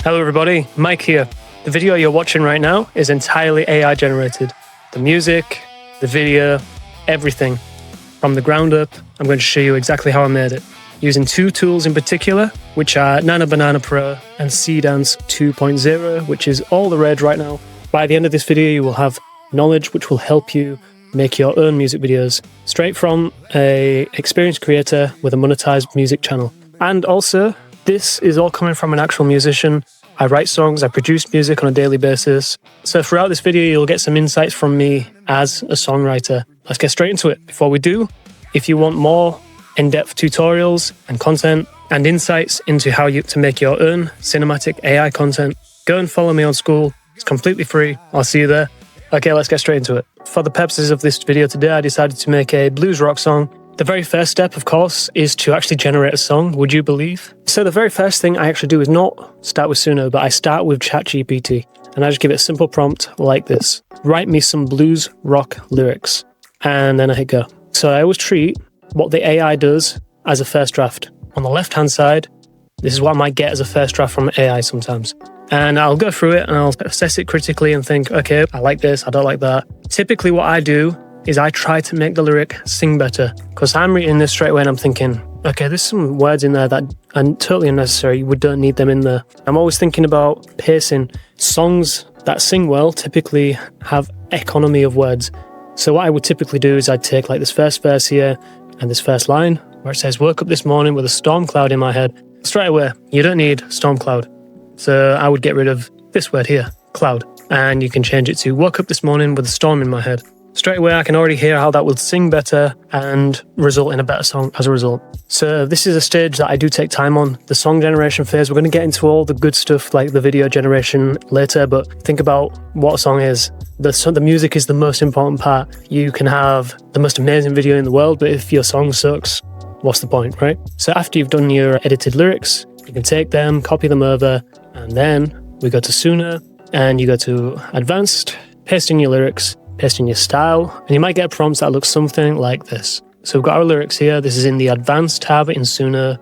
Hello everybody, Mike here. The video you're watching right now is entirely AI generated. The music, the video, everything. From the ground up, I'm going to show you exactly how I made it. Using two tools in particular, which are Nano Banana Pro and Seedance 2.0, which is all the rage right now. By the end of this video, you will have knowledge which will help you make your own music videos, straight from an experienced creator with a monetized music channel. And also, this is all coming from an actual musician. I write songs, I produce music on a daily basis. So throughout this video, you'll get some insights from me as a songwriter. Let's get straight into it. Before we do, if you want more in-depth tutorials and content and insights into how to make your own cinematic AI content, go and follow me on Skool. It's completely free. I'll see you there. Okay, let's get straight into it. For the purposes of this video today, I decided to make a blues rock song. The very first step, of course, is to actually generate a song, would you believe? So the very first thing I actually do is not start with Suno, but I start with ChatGPT. And I just give it a simple prompt like this. Write me some blues rock lyrics. And then I hit go. So I always treat what the AI does as a first draft. On the left-hand side, this is what I might get as a first draft from AI sometimes. And I'll go through it and I'll assess it critically and think, okay, I like this, I don't like that. Typically what I do is I try to make the lyric sing better, because I'm reading this straight away and I'm thinking, okay, there's some words in there that are totally unnecessary. We don't need them in there. I'm always thinking about pacing. Songs that sing well typically have economy of words. So what I would typically do is I'd take like this first verse here and this first line where it says, woke up this morning with a storm cloud in my head. Straight away, you don't need storm cloud. So I would get rid of this word here, cloud. And you can change it to woke up this morning with a storm in my head. Straight away, I can already hear how that would sing better and result in a better song as a result. So this is a stage that I do take time on. The song generation phase, we're going to get into all the good stuff like the video generation later, but think about what a song is. The music is the most important part. You can have the most amazing video in the world, but if your song sucks, what's the point, right? So after you've done your edited lyrics, you can take them, copy them over, and then we go to Suno, and you go to Advanced, paste in your lyrics, paste in your style, and you might get prompts that look something like this. So we've got our lyrics here. This is in the Advanced tab in Suno.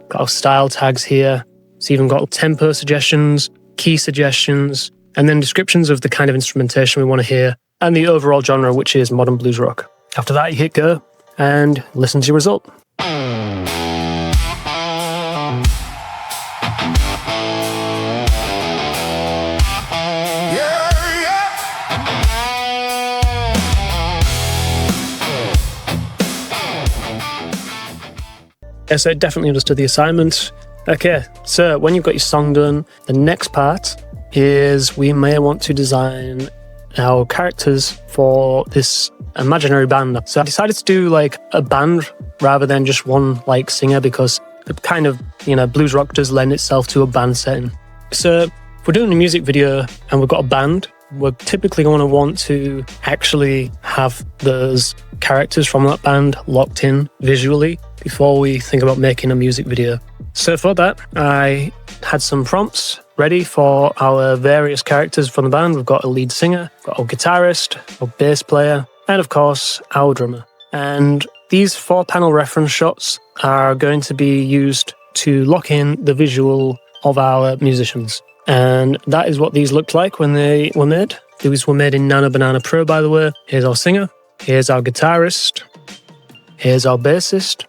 Got our style tags here. It's even got tempo suggestions, key suggestions, and then descriptions of the kind of instrumentation we want to hear, and the overall genre, which is modern blues rock. After that, you hit go and listen to your result. Yes, I definitely understood the assignment. Okay, so when you've got your song done, the next part is we may want to design our characters for this imaginary band. So I decided to do like a band rather than just one like singer, because the kind of, blues rock does lend itself to a band setting. So if we're doing a music video and we've got a band, we're typically going to want to actually have those characters from that band locked in visually before we think about making a music video. So for that, I had some prompts ready for our various characters from the band. We've got a lead singer, we've got our guitarist, our bass player, and of course, our drummer. And these 4-panel reference shots are going to be used to lock in the visual of our musicians. And that is what these looked like when they were made. These were made in Nano Banana Pro, by the way. Here's our singer, here's our guitarist, here's our bassist,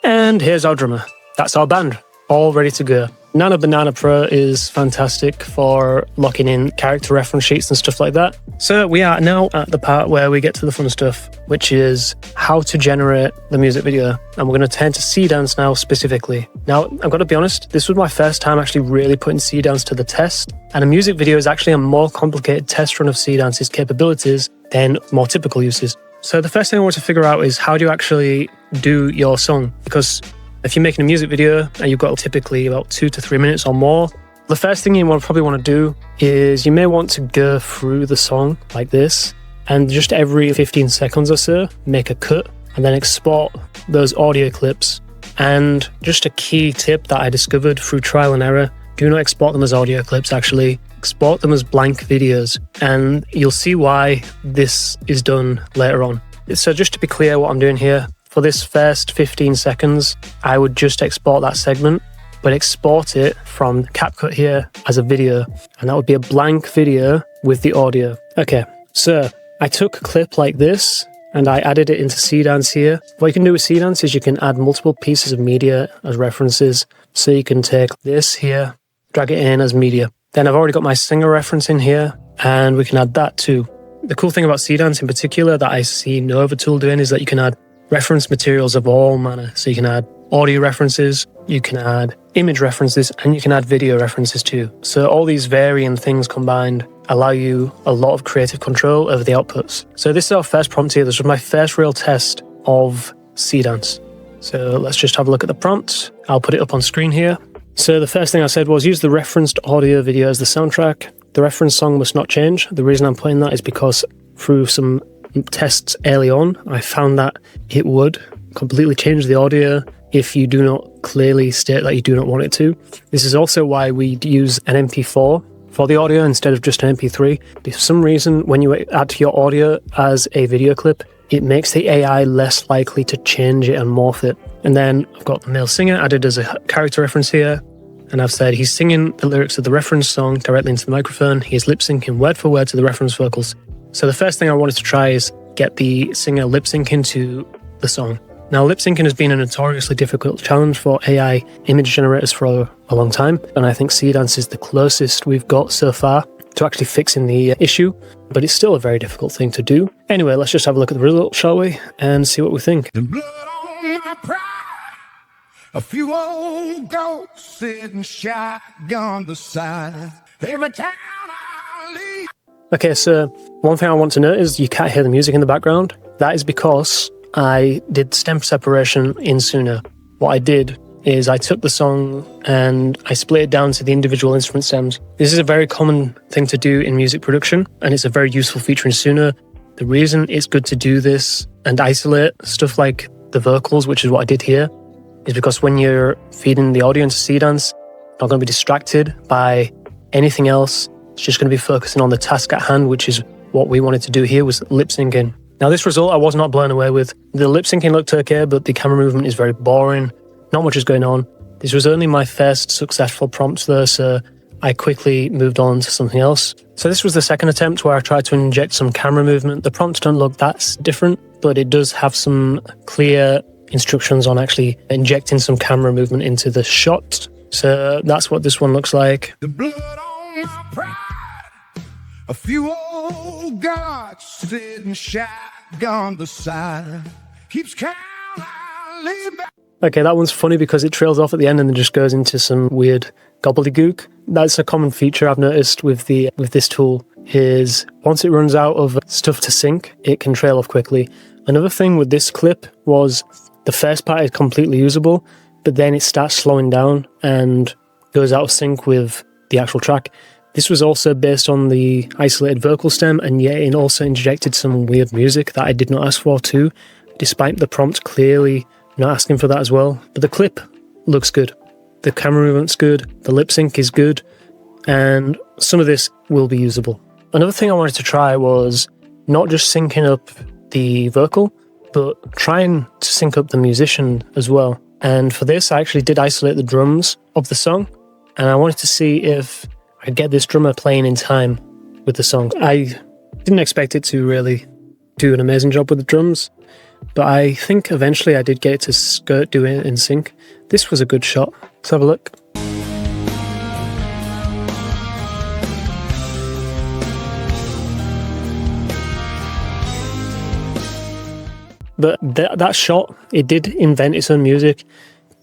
and here's our drummer. That's our band, all ready to go. Nano Banana Pro is fantastic for locking in character reference sheets and stuff like that. So we are now at the part where we get to the fun stuff, which is how to generate the music video. And we're going to turn to Seedance now specifically. Now, I've got to be honest, this was my first time actually really putting Seedance to the test. And a music video is actually a more complicated test run of Seedance's capabilities than more typical uses. So the first thing I want to figure out is how do you actually do your song? Because if you're making a music video and you've got typically about 2 to 3 minutes or more, the first thing you probably want to do is you may want to go through the song like this and just every 15 seconds or so, make a cut and then export those audio clips. And just a key tip that I discovered through trial and error, do not export them as audio clips, actually. Export them as blank videos. And you'll see why this is done later on. So just to be clear what I'm doing here, for this first 15 seconds, I would just export that segment but export it from CapCut here as a video. And that would be a blank video with the audio. Okay, so I took a clip like this and I added it into Seedance here. What you can do with Seedance is you can add multiple pieces of media as references. So you can take this here, drag it in as media. Then I've already got my singer reference in here, and we can add that too. The cool thing about Seedance in particular that I see no other tool doing is that you can add reference materials of all manner. So you can add audio references, you can add image references, and you can add video references too. So all these varying things combined allow you a lot of creative control over the outputs. So this is our first prompt here. This was my first real test of Seedance. So let's just have a look at the prompt. I'll put it up on screen here. So the first thing I said was use the referenced audio video as the soundtrack. The reference song must not change. The reason I'm putting that is because through some tests early on, I found that it would completely change the audio if you do not clearly state that you do not want it to. This is also why we use an MP4 for the audio instead of just an MP3. For some reason, when you add to your audio as a video clip, it makes the AI less likely to change it and morph it. And then I've got the male singer added as a character reference here. And I've said he's singing the lyrics of the reference song directly into the microphone. He is lip syncing word for word to the reference vocals. So the first thing I wanted to try is get the singer lip sync into the song. Now, lip syncing has been a notoriously difficult challenge for AI image generators for a long time. And I think Seedance is the closest we've got so far to actually fixing the issue. But it's still a very difficult thing to do. Anyway, let's just have a look at the result, shall we? And see what we think. The blood on my pride. A few old goats sitting shotgun beside. Every town I leave. Okay, so one thing I want to note is you can't hear the music in the background. That is because I did stem separation in Suno. What I did is I took the song and I split it down to the individual instrument stems. This is a very common thing to do in music production, and it's a very useful feature in Suno. The reason it's good to do this and isolate stuff like the vocals, which is what I did here, is because when you're feeding the audio into Seedance, you're not going to be distracted by anything else. It's just going to be focusing on the task at hand, which is what we wanted to do here, was lip syncing. Now, this result I was not blown away with. The lip syncing looked okay, but the camera movement is very boring. Not much is going on. This was only my first successful prompt though, so I quickly moved on to something else. So this was the second attempt where I tried to inject some camera movement. The prompts don't look that different, but it does have some clear instructions on actually injecting some camera movement into the shot. So that's what this one looks like. The blood on my pride. A few old gods sitting shotgun beside. Keeps count, I leave back. Okay, that one's funny because it trails off at the end and then just goes into some weird gobbledygook. That's a common feature I've noticed with this tool, is once it runs out of stuff to sync, it can trail off quickly. Another thing with this clip was the first part is completely usable, but then it starts slowing down and goes out of sync with the actual track. This was also based on the isolated vocal stem, and yet it also injected some weird music that I did not ask for too, despite the prompt clearly not asking for that as well. But the clip looks good. The camera movement's good, the lip sync is good, and some of this will be usable. Another thing I wanted to try was not just syncing up the vocal, but trying to sync up the musician as well. And for this, I actually did isolate the drums of the song, and I wanted to see if I'd get this drummer playing in time with the song. I didn't expect it to really do an amazing job with the drums, but I think eventually I did get it to do it in sync. This was a good shot. Let's have a look. But that shot, it did invent its own music,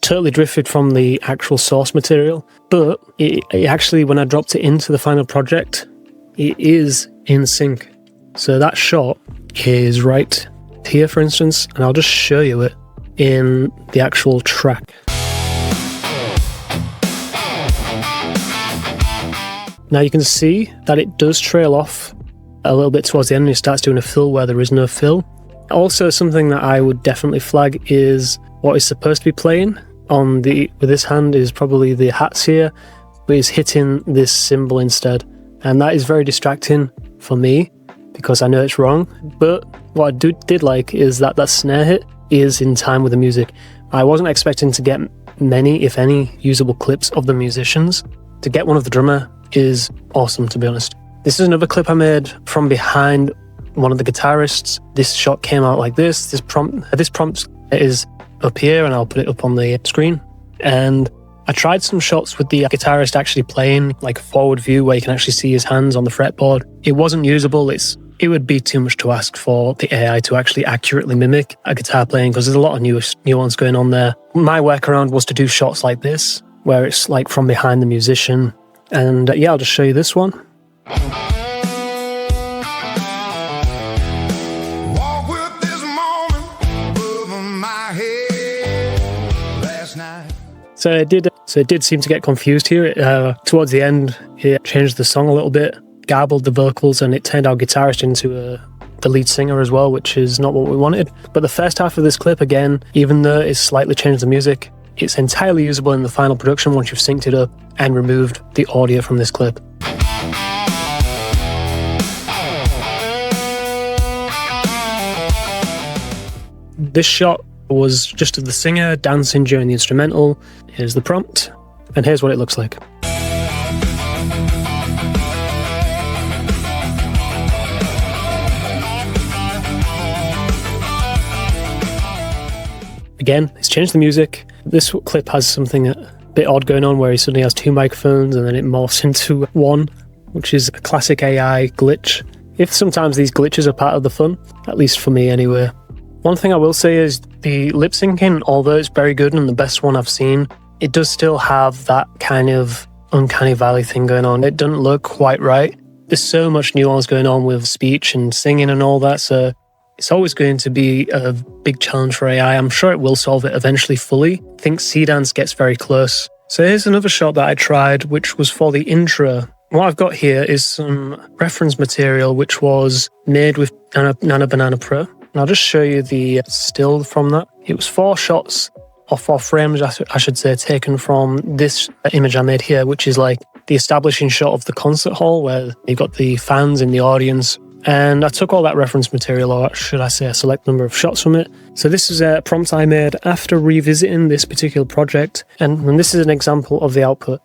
totally drifted from the actual source material, but it actually, when I dropped it into the final project, it is in sync. So that shot is right here, for instance, and I'll just show you it in the actual track. Now you can see that it does trail off a little bit towards the end and it starts doing a fill where there is no fill. Also, something that I would definitely flag is what is supposed to be playing with this hand is probably the hats here, but it's hitting this cymbal instead. And that is very distracting for me because I know it's wrong. But what I did like is that snare hit is in time with the music. I wasn't expecting to get many, if any, usable clips of the musicians. To get one of the drummer is awesome, to be honest. This is another clip I made from behind one of the guitarists. This shot came out like this. This prompt is up here, and I'll put it up on the screen. And I tried some shots with the guitarist actually playing, like a forward view where you can actually see his hands on the fretboard. It wasn't usable. It would be too much to ask for the AI to actually accurately mimic a guitar playing, because there's a lot of nuance going on there. My workaround was to do shots like this, where it's like from behind the musician. And yeah, I'll just show you this one. Walk with this moment over my head last night. So it did seem to get confused here. Towards the end, it changed the song a little bit, garbled the vocals, and it turned our guitarist into the lead singer as well, which is not what we wanted. But the first half of this clip, again, even though it's slightly changed the music, it's entirely usable in the final production once you've synced it up and removed the audio from this clip. This shot was just of the singer dancing during the instrumental. Here's the prompt, and here's what it looks like. Again, it's changed the music. This clip has something a bit odd going on where he suddenly has two microphones and then it morphs into one, which is a classic AI glitch. If sometimes these glitches are part of the fun, at least for me anyway. One thing I will say is the lip syncing, although it's very good and the best one I've seen, it does still have that kind of uncanny valley thing going on. It doesn't look quite right. There's so much nuance going on with speech and singing and all that, so it's always going to be a big challenge for AI. I'm sure it will solve it eventually fully. I think Seedance gets very close. So here's another shot that I tried, which was for the intro. What I've got here is some reference material which was made with Nano Banana Pro. And I'll just show you the still from that. It was 4 shots, or 4 frames, I should say, taken from this image I made here, which is like the establishing shot of the concert hall where you've got the fans in the audience. And I took all that reference material, or should I say a select number of shots from it. So this is a prompt I made after revisiting this particular project, and this is an example of the output.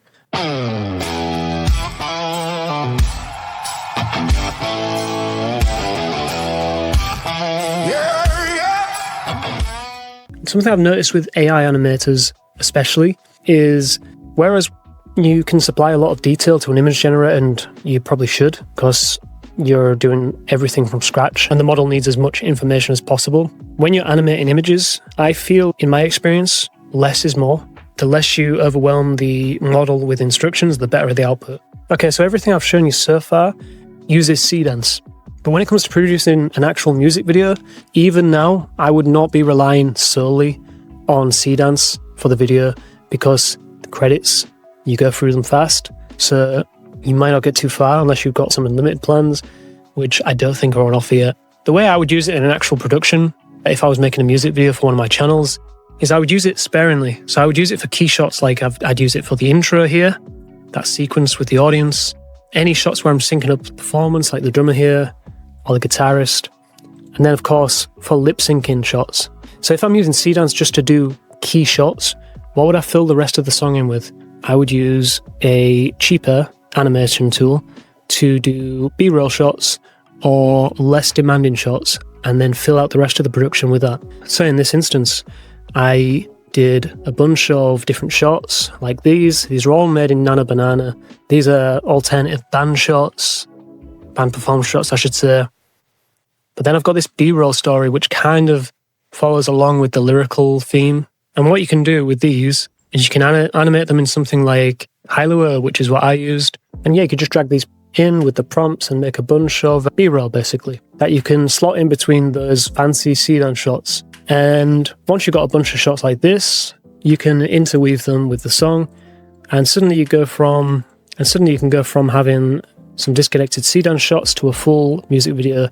Something I've noticed with AI animators especially is, whereas you can supply a lot of detail to an image generator, and you probably should, because you're doing everything from scratch and the model needs as much information as possible. When you're animating images, I feel, in my experience, less is more. The less you overwhelm the model with instructions, the better the output. Okay, so everything I've shown you so far uses Seedance. But when it comes to producing an actual music video, even now, I would not be relying solely on Seedance for the video, because the credits, you go through them fast. So you might not get too far unless you've got some unlimited plans, which I don't think are on offer yet. The way I would use it in an actual production, if I was making a music video for one of my channels, is I would use it sparingly. So I would use it for key shots, like I'd use it for the intro here, that sequence with the audience, any shots where I'm syncing up the performance, like the drummer here, or the guitarist, and then of course for lip syncing shots. So if I'm using Seedance just to do key shots, what would I fill the rest of the song in with? I would use a cheaper animation tool to do B-roll shots or less demanding shots, and then fill out the rest of the production with that. So in this instance, I did a bunch of different shots like these. These are all made in Nano Banana. These are alternative band shots, band performance shots, I should say. But then I've got this B-roll story which kind of follows along with the lyrical theme. And what you can do with these is you can animate them in something like Hilo, which is what I used. And yeah, you could just drag these in with the prompts and make a bunch of B-roll, basically, that you can slot in between those fancy Seedance shots. And once you've got a bunch of shots like this, you can interweave them with the song, and suddenly you can go from having some disconnected Seedance shots to a full music video.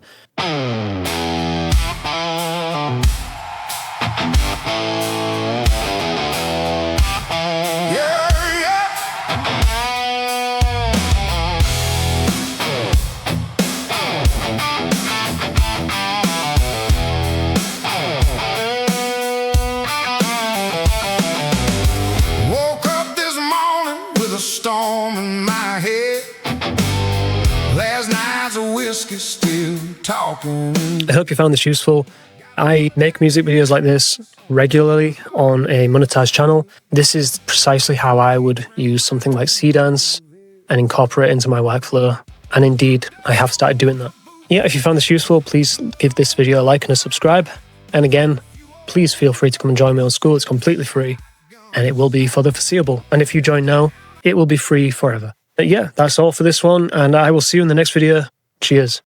Last night's a whiskey still talking. I hope you found this useful. I make music videos like this regularly on a monetized channel. This is precisely how I would use something like Seedance and incorporate it into my workflow. And indeed, I have started doing that. Yeah, if you found this useful, please give this video a like and a subscribe. And again, please feel free to come and join me on Skool. It's completely free and it will be for the foreseeable. And if you join now, it will be free forever. But yeah, that's all for this one. And I will see you in the next video. Cheers.